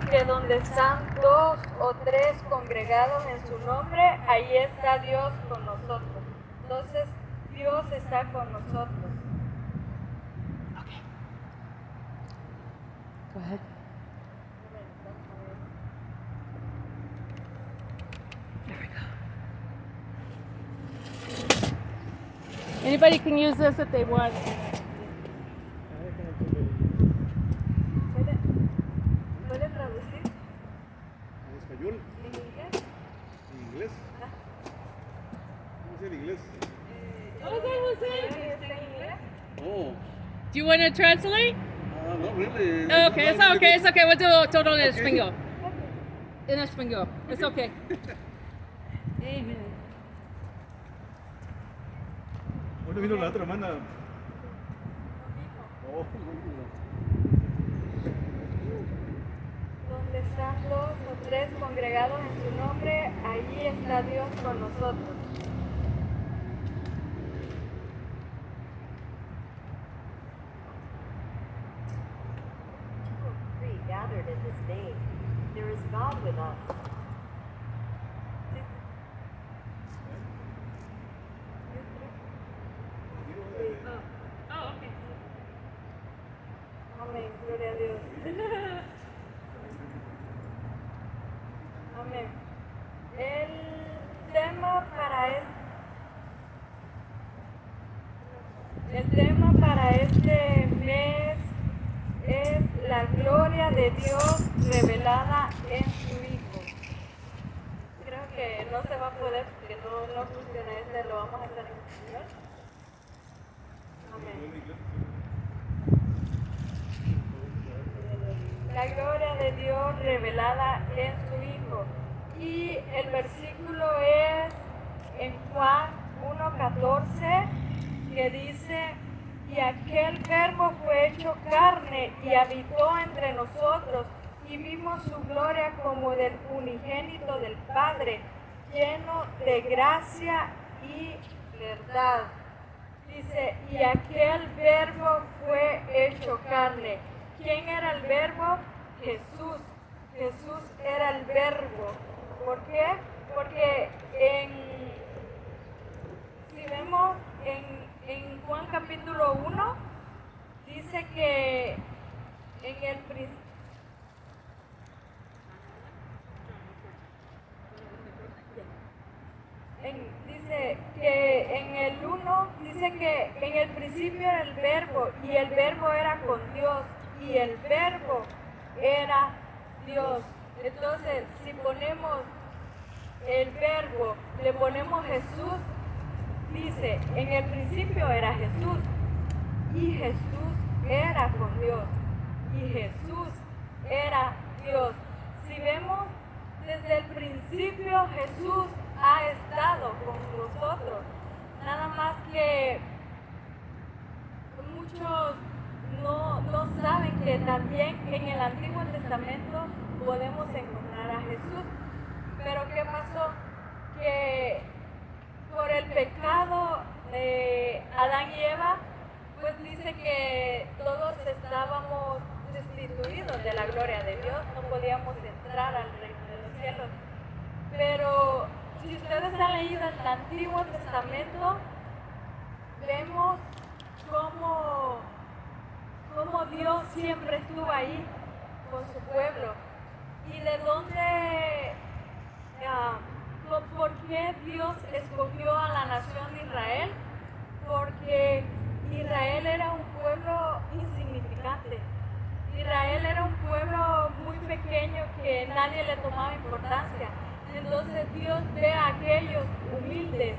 que donde están 2 o 3 congregados en su nombre, ahí está Dios con nosotros. Entonces, Dios está con nosotros. Okay. Go ahead. There we go. Anybody can use this if they want. ¿Puede traducir? ¿En español? ¿En inglés? ¿En inglés? ¿Cómo se dice en inglés? ¿Está en inglés? Oh, Do you want to translate? not really. Okay, it's okay, it's okay. We'll do todo en español. En español. It's okay. Amen. ¿Dónde vino la otra hermana? Oh, Donde están 2 o 3 congregados en su nombre, allí está Dios con nosotros. Two or three gathered in his name, there is God with us. Oh, okay. Amén, gloria a Dios. Amén. El tema para este mes es la gloria de Dios revelada en su Hijo. Creo que no se va a poder porque no funciona lo vamos a hacer en español. Amén. La gloria de Dios revelada en su Hijo. Y el versículo es en Juan 1:14, que dice: y aquel verbo fue hecho carne y habitó entre nosotros, y vimos su gloria como del unigénito del Padre, lleno de gracia y verdad. Dice, y aquel verbo fue hecho carne. ¿Quién era el verbo? Jesús. Jesús era el verbo. ¿Por qué? Porque si vemos en Juan capítulo 1, dice que en el principio, dice que en el 1 dice que en el principio era el verbo y el verbo era con Dios y el verbo era Dios. Entonces, si ponemos el verbo, le ponemos Jesús, dice, en el principio era Jesús y Jesús era con Dios y Jesús era Dios. Si vemos desde el principio, Jesús ha estado con nosotros. Nada más que muchos no saben que también en el Antiguo Testamento podemos encontrar a Jesús. Pero ¿qué pasó? Que por el pecado de Adán y Eva, pues dice que todos estábamos destituidos de la gloria de Dios, no podíamos entrar al reino de los cielos. Pero si ustedes han leído el Antiguo Testamento, vemos cómo Dios siempre estuvo ahí con su pueblo. Y de dónde, ¿por qué Dios escogió a la nación de Israel? Porque Israel era un pueblo insignificante. Israel era un pueblo muy pequeño que nadie le tomaba importancia. Entonces Dios ve a aquellos humildes,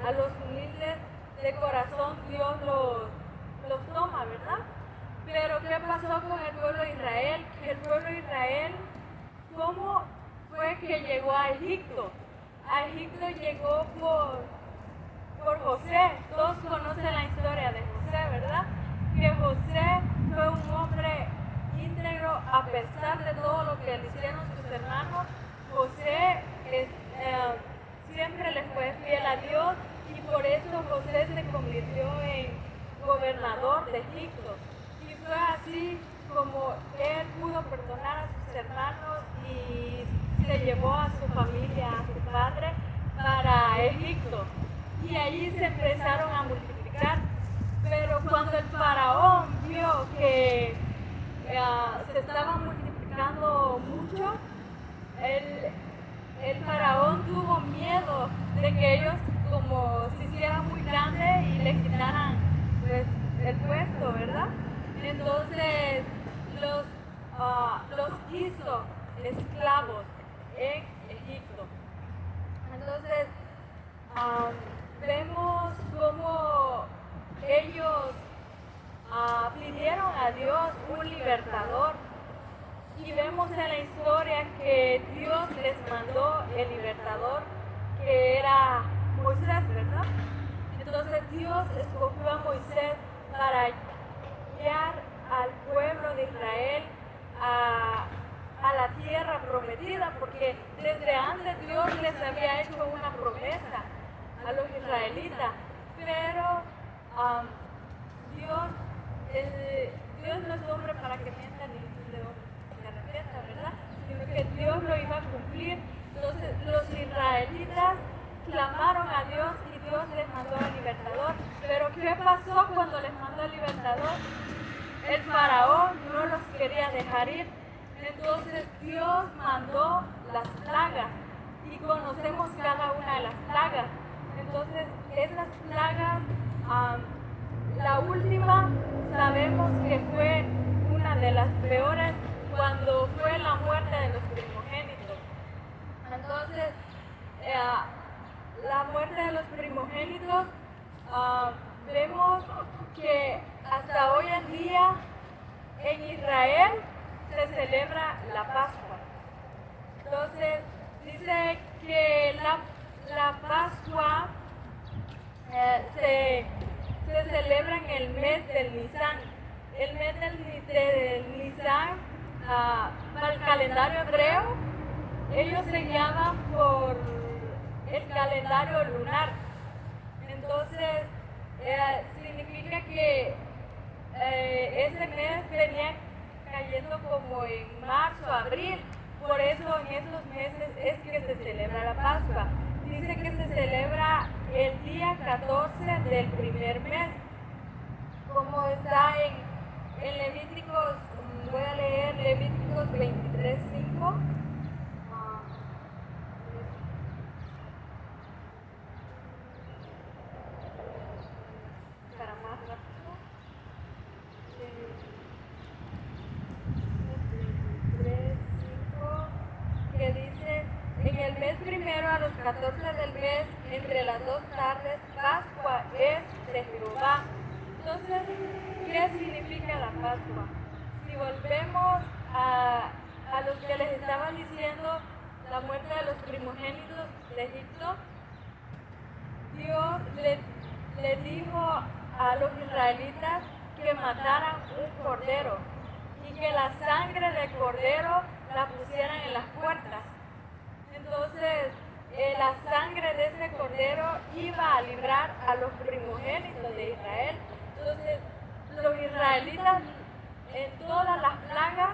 a los humildes de corazón Dios los toma, ¿verdad? Pero ¿qué pasó con el pueblo de Israel? Que el pueblo de Israel, ¿cómo fue que llegó a Egipto? A Egipto llegó por José. Todos conocen la historia de José, ¿verdad? Que José fue un hombre íntegro a pesar de todo lo que le hicieron sus hermanos. José siempre le fue fiel a Dios y por eso José se convirtió en gobernador de Egipto. Y fue así como él pudo perdonar a sus hermanos llevó a su familia, a su padre, para Egipto. Y allí se empezaron a multiplicar. Pero cuando el faraón vio que se estaban multiplicando mucho, el faraón tuvo miedo de que ellos como se hicieran muy grandes y le quitaran pues, el puesto, ¿verdad? Entonces los hizo esclavos en Egipto. Entonces vemos cómo ellos pidieron a Dios un libertador. Y vemos en la historia que Dios les mandó el libertador, que era Moisés, ¿verdad? Entonces Dios escogió a Moisés para guiar al pueblo de Israel a la tierra prometida, porque desde antes Dios les había hecho una promesa a los israelitas, pero Dios no es hombre para que mienta ni hijo de hombre se arrepienta, ¿verdad? Sino que Dios lo iba a cumplir. Entonces los israelitas clamaron a Dios y Dios les mandó al libertador. Pero ¿qué pasó cuando les mandó al libertador? El faraón no los quería dejar ir. Entonces Dios mandó las plagas y conocemos cada una de las plagas. Entonces esas plagas, la última sabemos que fue una de las peores cuando fue la muerte de los primogénitos. Entonces la muerte de los primogénitos, vemos que hasta hoy en día en Israel se celebra la Pascua. Entonces dice que la Pascua se celebra en el mes del Nisan. El mes del Nisan, para el calendario hebreo, ellos se llaman por el calendario lunar. Entonces significa que ese mes venía cayendo como en marzo, abril. Por eso en esos meses es que se celebra la Pascua. Dice que se celebra el día 14 del primer mes, como está en Levíticos. Voy a leer Levíticos 23:5. Para más rápido. 23:5, que dice: en el mes primero, a los 14 del mes, entre las 2 tardes, Pascua es de Jehová. Entonces, ¿qué significa la Pascua? Si volvemos a los que les estaba diciendo, la muerte de los primogénitos de Egipto, Dios le dijo a los israelitas que mataran un cordero y que la sangre del cordero la pusieran en las puertas. Entonces, la sangre de ese cordero iba a librar a los primogénitos de Israel. Entonces, los israelitas, en todas las plagas,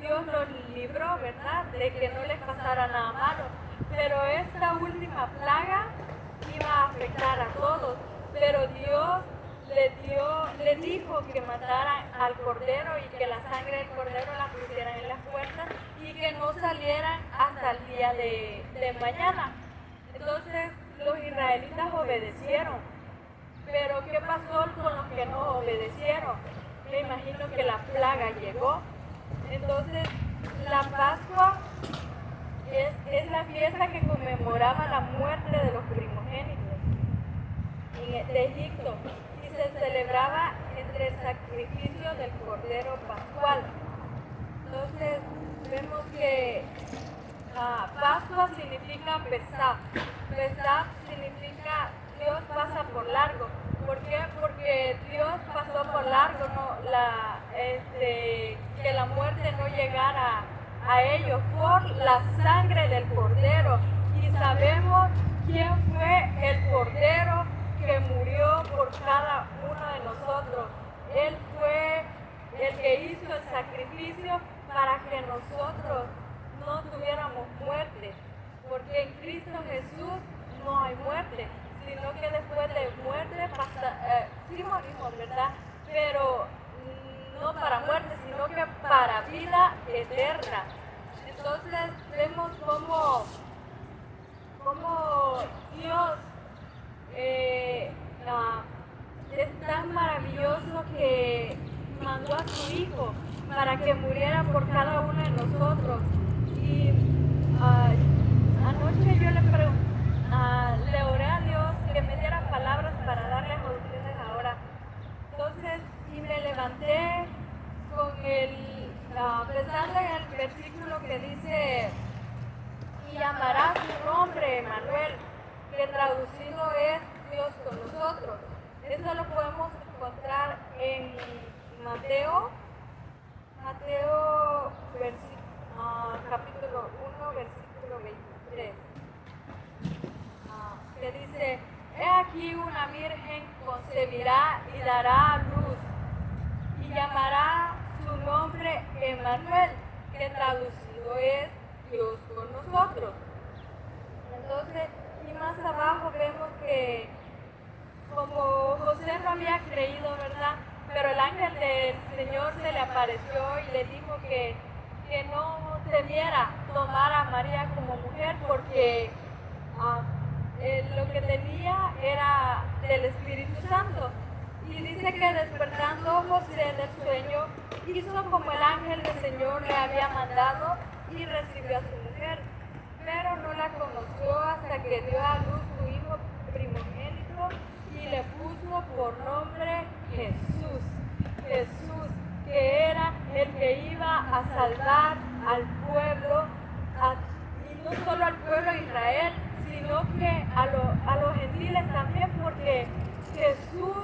Dios los libró, ¿verdad? De que no les pasara nada malo. Pero esta última plaga iba a afectar a todos. Pero Dios le dijo que mataran al cordero y que la sangre del cordero la pusieran en las puertas y que no salieran hasta el día de mañana. Entonces los israelitas obedecieron. Pero ¿qué pasó con los que no obedecieron? Me imagino que la plaga llegó. Entonces la Pascua es la fiesta que conmemoraba la muerte de los primogénitos de Egipto. Se celebraba entre el sacrificio del Cordero Pascual. Entonces vemos que Pascua significa Pesach. Pesach significa Dios pasa por largo. ¿Por qué? Porque Dios pasó por largo, que la muerte no llegara a ellos por la sangre del Cordero. Y sabemos quién fue el Cordero que murió por cada uno de nosotros. Él fue el que hizo el sacrificio para que nosotros no tuviéramos muerte, porque en Cristo Jesús no hay muerte, sino que después de muerte sí morimos, ¿verdad? Pero no para muerte, sino que para vida eterna. Entonces vemos cómo Dios es tan maravilloso que mandó a su Hijo para que muriera por cada uno de nosotros. Y anoche yo le oré a Dios que me diera palabras para darles a ustedes ahora. Entonces, y me levanté pensando en el versículo que dice, y llamará su nombre Emmanuel, que traducido es Dios con nosotros. Eso lo podemos encontrar en Mateo capítulo 1, versículo 23, que dice, he aquí una virgen concebirá y dará a luz, y llamará su nombre Emmanuel, que traducido es Dios con nosotros. Entonces, y más abajo vemos que como José no había creído, ¿verdad? Pero el ángel del Señor se le apareció y le dijo que no temiera tomar a María como mujer porque lo que tenía era del Espíritu Santo. Y dice que despertando José del sueño, hizo como el ángel del Señor le había mandado y recibió a su mujer. Pero no la conoció hasta que dio a luz su hijo primogénito y le puso por nombre Jesús. Jesús, que era el que iba a salvar al pueblo, y no solo al pueblo de Israel, sino que a los gentiles también, porque Jesús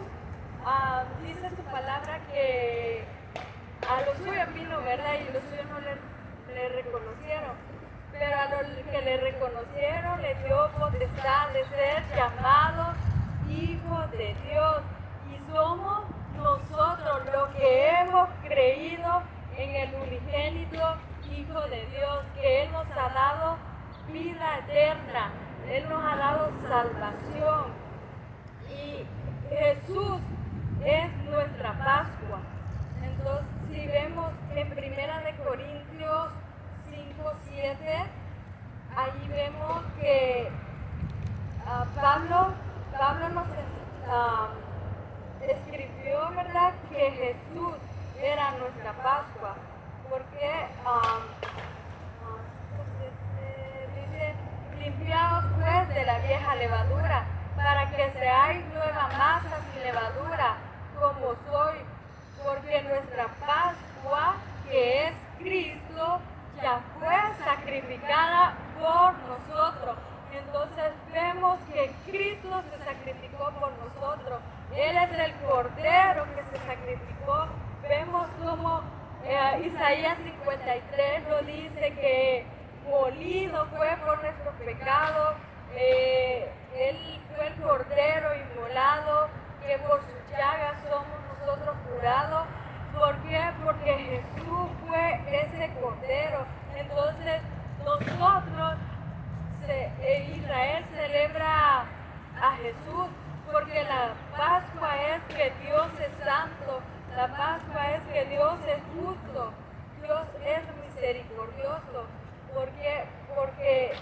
dice su palabra que a los suyos vino, ¿verdad? Y los suyos no le reconocieron. Pero a los que le reconocieron le dio potestad de ser llamados hijos de Dios. Y somos nosotros los que hemos creído en el unigénito Hijo de Dios, que Él nos ha dado vida eterna, Él nos ha dado salvación. Y Jesús es nuestra Pascua. Entonces, si vemos en 1 Corintios 5:7, ahí vemos que Pablo nos escribió, ¿verdad?, que Jesús era nuestra Pascua, porque dice, limpiaos pues de la vieja levadura, para que seáis nueva masa sin levadura, como soy, porque nuestra Pascua, que es Cristo, ya fue sacrificada por nosotros. Entonces vemos que Cristo se sacrificó por nosotros. Él es el Cordero que se sacrificó. Vemos como Isaías 53 lo dice, que molido fue por nuestros pecados. Él fue el Cordero inmolado, que por sus llagas somos nosotros curados. ¿Por qué? Porque Jesús fue ese Cordero. Entonces nosotros, Israel celebra a Jesús porque la Pascua es que Dios es santo, la Pascua es que Dios es justo, Dios es misericordioso, porque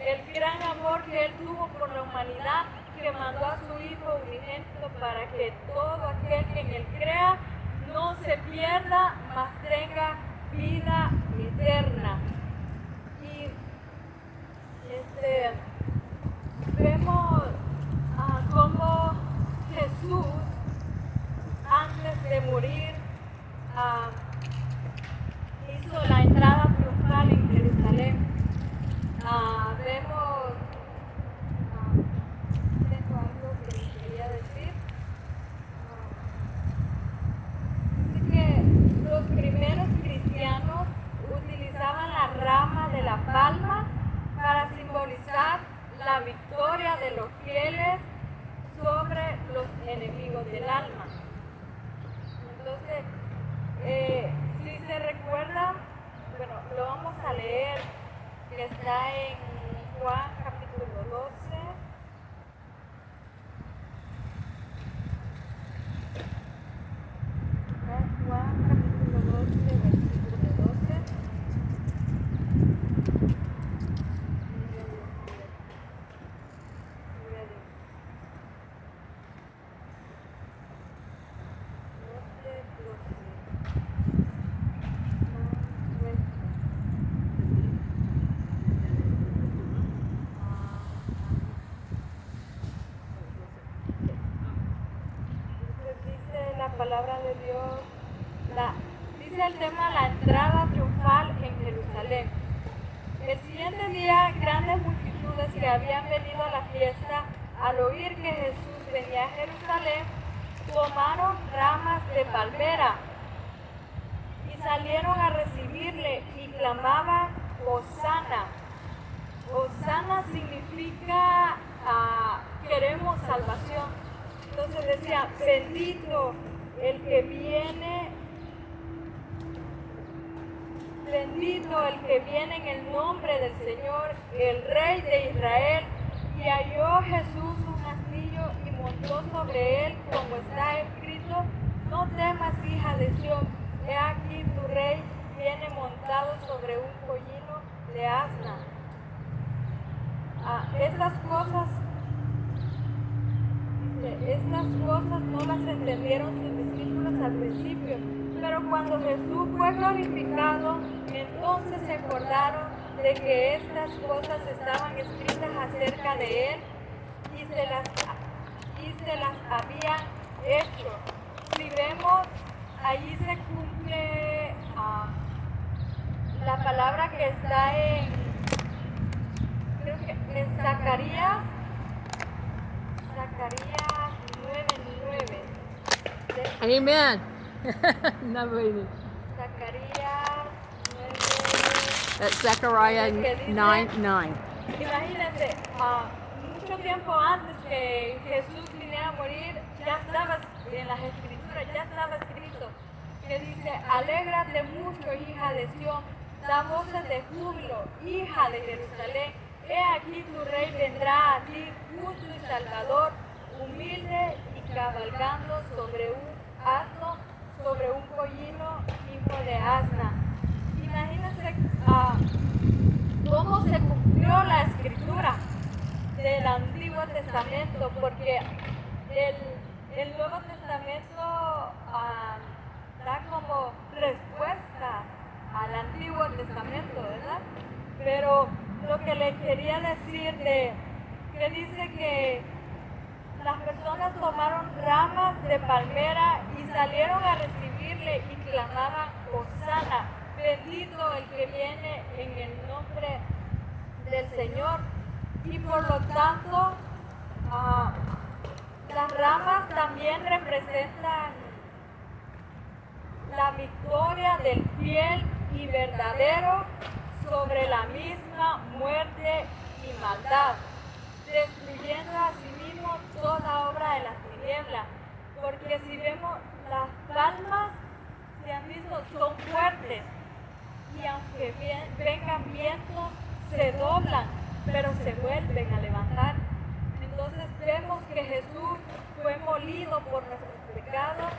el gran amor que Él tuvo por la humanidad, que mandó a su Hijo unigénito para que todo aquel que en Él crea no se pierda, mas tenga vida eterna. Y vemos cómo Jesús, antes de morir, hizo la entrada triunfal en Jerusalén. Vemos, tengo algo que les quería decir. Así que los primeros cristianos utilizaban la rama de la palma para simbolizar la victoria de los fieles sobre los enemigos del alma. Entonces, si se recuerda, bueno, lo vamos a leer que está en Juan capítulo 12. Juan capítulo 12, versículo 12. Dice la palabra de Dios, dice el tema la entrada triunfal en Jerusalén. El siguiente día, grandes multitudes que habían venido a la fiesta, al oír que Jesús venía a Jerusalén, tomaron ramas de palmera y salieron a recibirle y clamaban, Hosana. Hosana significa queremos salvación. Entonces decía, bendito el que viene en el nombre del Señor, el Rey de Israel. Y halló Jesús un astillo y montó sobre él, como está escrito, no temas, hija de Sión, he aquí tu rey viene montado sobre un pollino de asna. Estas cosas no las entendieron sus discípulos al principio, pero cuando Jesús fue glorificado, entonces se acordaron de que estas cosas estaban escritas acerca de él y se las habían hecho. Si vemos, allí se cumple la palabra que está creo que en Zacarías 9:9. Amen. Not really. Zacarías 9. That's Zechariah 9:9. Imagínense, mucho tiempo antes que Jesús viniera a morir, ya estaba en las escrituras, ya estaba escrito, que dice, alégrate mucho, hija de Sión, da voces de júbilo, hija de Jerusalén, he aquí tu rey vendrá a ti, justo y salvador, humilde y cabalgando sobre un asno, sobre un pollino, hijo de asna. Imagínense cómo se cumplió la escritura del Antiguo Testamento, porque el Nuevo Testamento da como respuesta al Antiguo Testamento, ¿verdad? Pero lo que le quería decir que dice que las personas tomaron ramas de palmera y salieron a recibirle y clamaban, Hosana, bendito el que viene en el nombre del Señor. Y por lo tanto, las ramas también representan la victoria del fiel y verdadero sobre la misma muerte y maldad, destruyendo asimismo toda obra de las tinieblas. Porque si vemos las palmas, si han visto, son fuertes y aunque vengan vientos, se doblan, pero se vuelven a levantar. Entonces vemos que Jesús fue molido por nuestros pecados,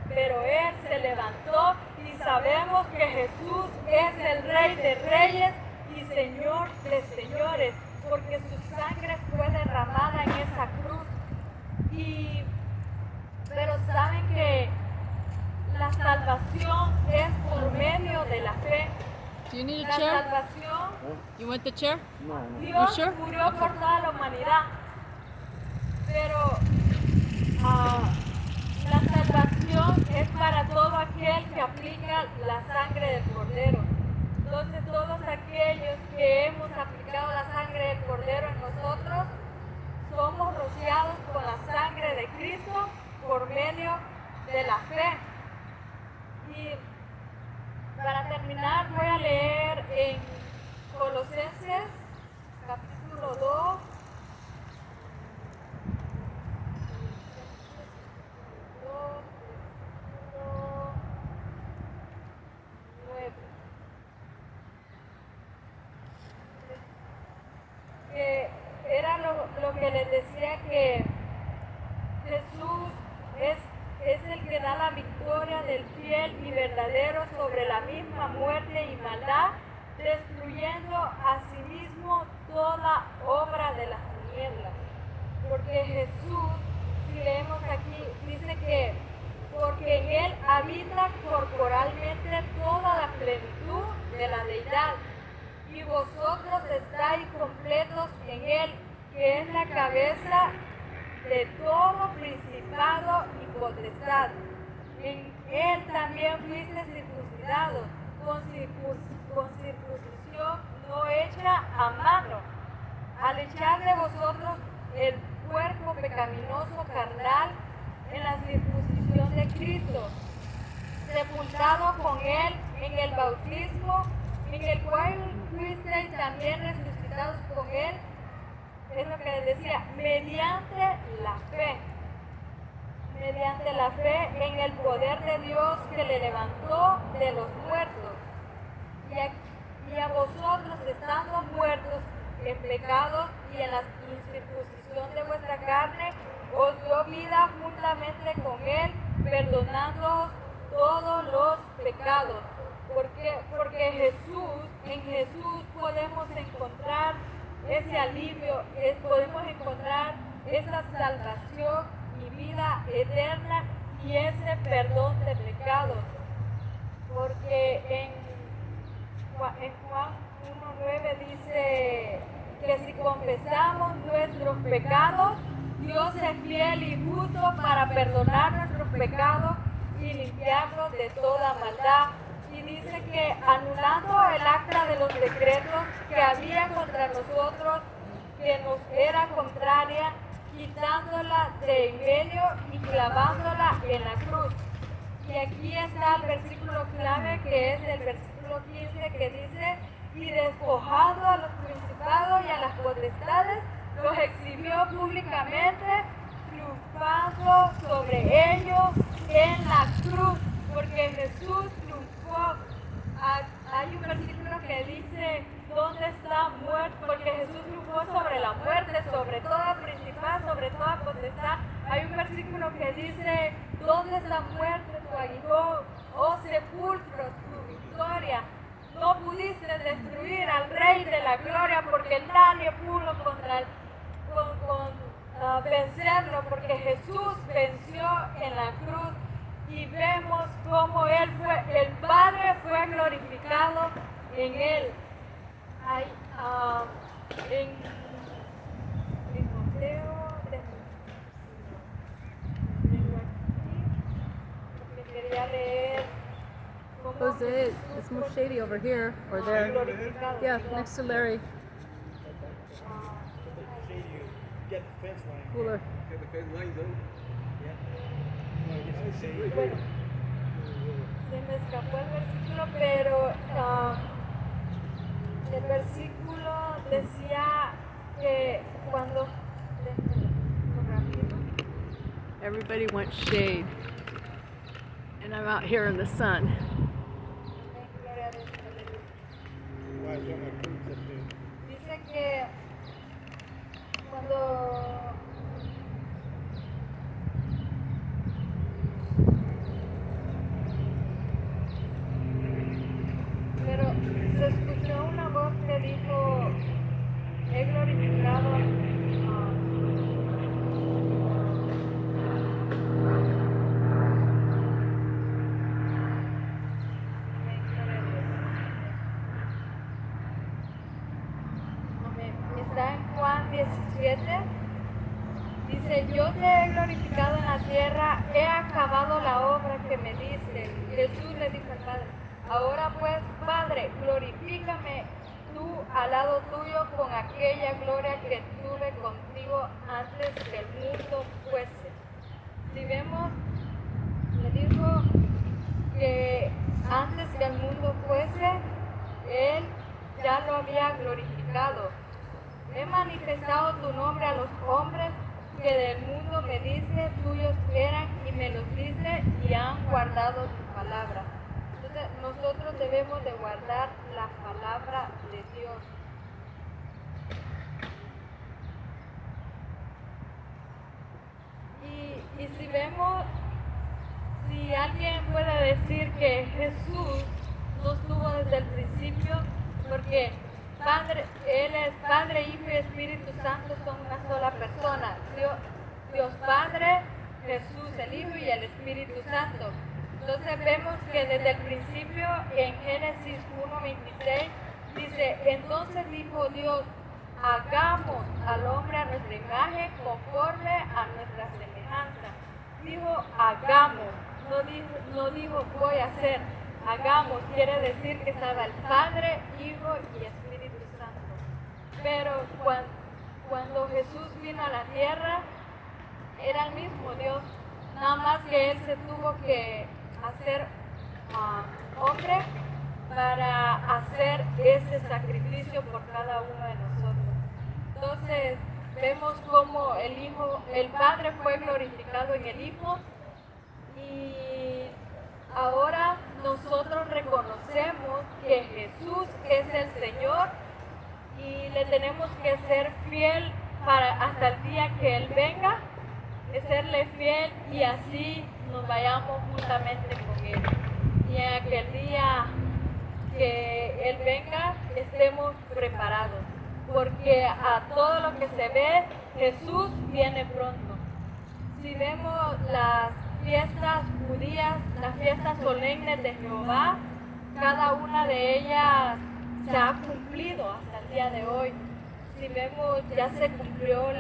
pero Él se levantó y sabemos que Jesús es el Rey de Reyes y Señor de Señores, porque su sangre fue derramada en esa cruz. Pero saben que la salvación es por medio de la fe. Do you need a La chair? salvación, You want the chair? No, no. Dios You sure? murió por toda la humanidad, pero la salvación es para todo aquel que aplica la sangre del Cordero. Entonces todos aquellos que hemos aplicado la sangre del Cordero en nosotros, somos rociados con la sangre de Cristo por medio de la fe. Y para terminar voy a leer en Colosenses capítulo 2. lo que les decía que Jesús es el que da la victoria del fiel y verdadero sobre la misma muerte y maldad, destruyendo asimismo toda obra de las tinieblas. Porque Jesús, si leemos aquí, dice que porque en Él habita corporalmente toda la plenitud de la deidad, y vosotros estáis completos en Él, que es la cabeza de todo principado y potestad. En Él también fuiste circuncidados con circuncisión no hecha a mano, al echar de vosotros el cuerpo pecaminoso carnal en la circuncisión de Cristo, sepultado con Él en el bautismo, en el cual fuisteis también resucitados con Él, es lo que les decía, mediante la fe en el poder de Dios que le levantó de los muertos, y a vosotros estando muertos en pecados y en la incircuncisión de vuestra carne, os dio vida juntamente con Él, perdonando todos los pecados. Porque en Jesús podemos encontrar ese alivio, podemos encontrar esa salvación y vida eterna y ese perdón de pecados. Porque en Juan 1:9 dice que si confesamos nuestros pecados, Dios es fiel y justo para perdonar nuestros pecados y limpiarnos de toda maldad. Y dice que anulando el acta de los decretos que había contra nosotros, que nos era contraria, quitándola de en medio y clavándola en la cruz. Y aquí está el versículo clave, que es el versículo 15, que dice: y despojando a los principados y a las potestades, los exhibió públicamente, triunfando sobre ellos en la cruz, porque Jesús triunfó. Hay un versículo que dice: ¿dónde está muerto? Porque Jesús triunfó sobre la muerte, sobre toda principal, sobre toda potestad. Hay un versículo que dice: ¿dónde está muerte tu aguijón? Oh sepulcro, tu victoria. No pudiste destruir al Rey de la Gloria, porque nadie pudo vencerlo, porque Jesús venció en la cruz. Y vemos cómo el Padre fue glorificado en Él. En Mateo, porque quería leer cómo Jose, it's more shady over here or there. glorificado. Yeah, next to Larry. Shady, you get the fence line. Cooler. Get the fence lines out. Yeah. It's the shade. Bueno, se me escapó el versículo, pero el versículo decía que cuando Everybody wants shade. And I'm out here in the sun. Why is my fruits up there? dice que cuando pero se escuchó una voz que dijo: he glorificado está en Juan 17, dice: yo te he glorificado en la tierra, he acabado la obra que me diste. Jesús le dijo al Padre: ahora pues, Padre, glorifícame tú al lado tuyo con aquella gloria que tuve contigo antes que el mundo fuese. Si vemos, le dijo que antes que el mundo fuese, Él ya lo había glorificado. He manifestado tu nombre a los hombres que del mundo me dice tuyos eran, y me los dice y han guardado tu palabra. Entonces nosotros debemos de guardar la palabra de Dios. Y si vemos, si alguien puede decir que Jesús no estuvo desde el principio, porque Él es Padre, Hijo y Espíritu Santo, son una sola persona. Dios Padre, Jesús el Hijo y el Espíritu Santo. Entonces vemos que desde el principio en Génesis 1:26 dice, entonces dijo Dios, hagamos al hombre a nuestra imagen conforme a nuestra semejanza. Dijo hagamos, no dijo voy a hacer. Hagamos quiere decir que estaba el Padre, Hijo y Espíritu Santo. Pero cuando Jesús vino a la tierra, era el mismo Dios, nada más que Él se tuvo que hacer hombre para hacer ese sacrificio por cada uno de nosotros. Entonces vemos cómo el Padre fue glorificado en el Hijo, y ahora nosotros reconocemos que Jesús es el Señor y le tenemos que ser fiel hasta el día que Él venga, de serle fiel y así nos vayamos juntamente con Él. Y en aquel día que Él venga estemos preparados, porque a todo lo que se ve Jesús viene pronto. Si vemos las fiestas judías, las fiestas solemnes de Jehová, cada una de ellas se ha cumplido hasta el día de hoy. Si vemos, ya se cumplió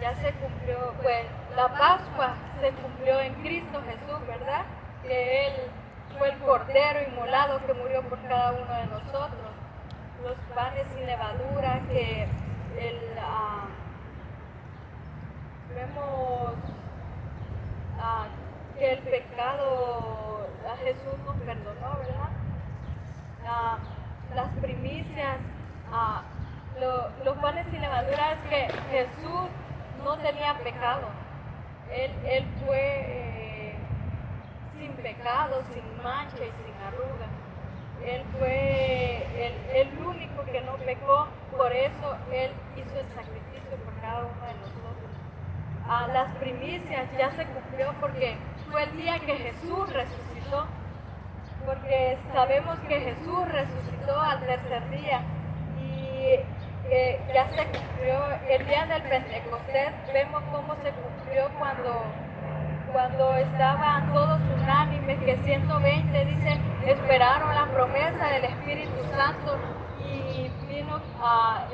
ya se cumplió, pues la Pascua se cumplió en Cristo Jesús, ¿verdad? Que Él fue el Cordero inmolado que murió por cada uno de nosotros. Los panes sin levadura, que vemos que el pecado a Jesús nos perdonó, ¿verdad? Las primicias, los panes sin levadura es que Jesús no tenía pecado. Él fue sin pecado, sin mancha y sin arruga. Él fue el único que no pecó, por eso Él hizo el sacrificio por cada uno de nosotros. Las primicias ya se cumplió porque fue el día que Jesús resucitó, porque sabemos que Jesús resucitó al tercer día y ya se cumplió el día del Pentecostés. Vemos cómo se cumplió cuando estaban todos unánimes, que 120 dice esperaron la promesa del Espíritu Santo y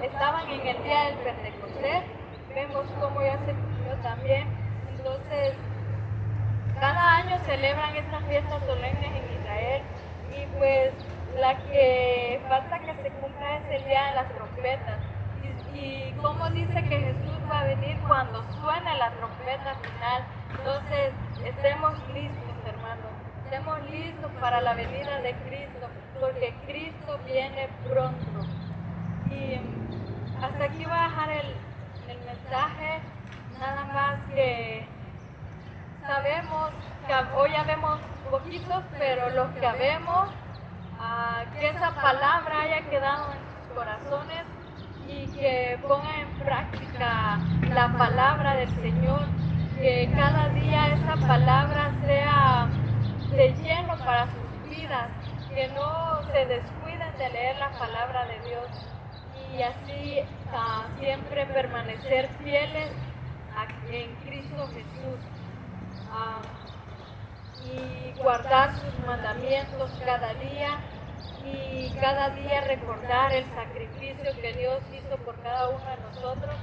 estaban en el día del Pentecostés. Vemos cómo ya se cumplió también. Entonces cada año celebran estas fiestas solemnes en Israel, y pues la que falta que se cumpla es el día de las trompetas. Y como dice que Jesús va a venir cuando suene la trompeta final. Entonces estemos listos, hermanos, estemos listos para la venida de Cristo, porque Cristo viene pronto. Y hasta aquí voy a dejar el mensaje, nada más que sabemos que hoy ya vemos poquitos, pero los que vemos, que esa palabra haya quedado en sus corazones y que pongan en práctica la palabra del Señor, que cada día esa palabra sea de lleno para sus vidas, que no se descuiden de leer la palabra de Dios y así siempre permanecer fieles en Cristo Jesús. Y guardar sus mandamientos cada día y cada día recordar el sacrificio que Dios hizo por cada uno de nosotros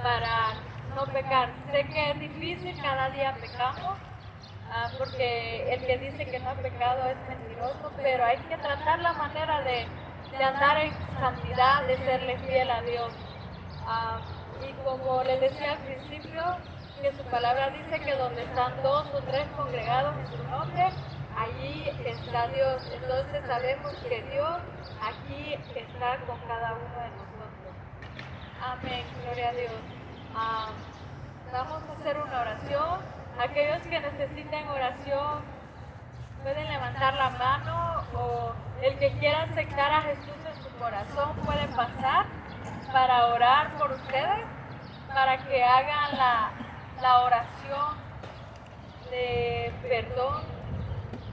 para no pecar. Sé que es difícil, cada día pecamos, porque el que dice que no ha pecado es mentiroso, pero hay que tratar la manera de andar en santidad, de serle fiel a Dios. Y como les decía al principio, que su palabra dice que donde están 2 o 3 congregados en su nombre, allí está Dios. Entonces sabemos que Dios aquí está con cada uno de nosotros. Amén, gloria a Dios. Vamos a hacer una oración. Aquellos que necesiten oración pueden levantar la mano, o el que quiera aceptar a Jesús en su corazón puede pasar. para orar por ustedes, para que hagan la oración de perdón,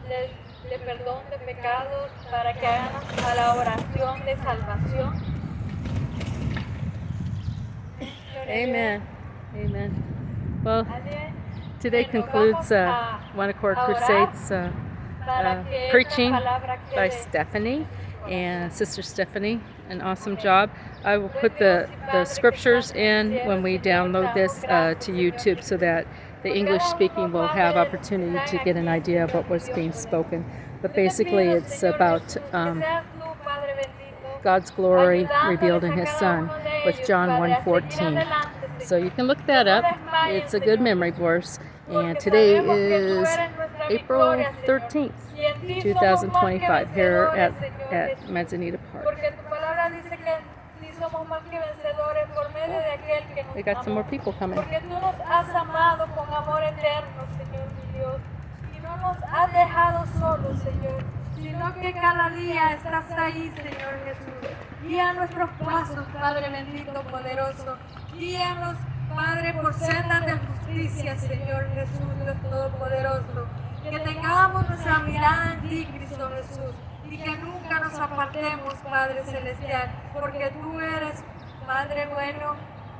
de perdón de pecados, para que hagan la oración de salvación. Amen. Amen. Well, Alguien, today nos concludes vamos One Accord a orar Crusades para que preaching esta palabra by quede. Stephanie and Sister Stephanie. An awesome job. I will put the scriptures in when we download this to YouTube so that the English speaking will have opportunity to get an idea of what was being spoken. But basically it's about God's glory revealed in His Son with John 1:14. So you can look that up. It's a good memory verse. And today is April 13th, 2025 here at Manzanita Park. We got some more people coming. Porque tú nos has amado con amor eterno, Señor mi Dios, y no nos has dejado solos, Señor, sino que cada día estás ahí, Señor Jesús. Guía nuestros pasos, Padre bendito, poderoso. Guíanos, Padre, por sendas de justicia, Señor Jesús, Dios Todopoderoso. Que tengamos nuestra mirada en ti, Cristo Jesús, y que nunca nos apartemos, Padre Celestial, porque tú eres, Padre bueno,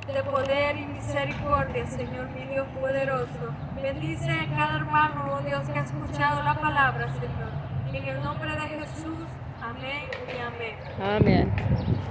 de poder y misericordia, Señor mi Dios poderoso. Bendice a cada hermano, oh Dios, que ha escuchado la palabra, Señor. En el nombre de Jesús, amén y amén. Amen.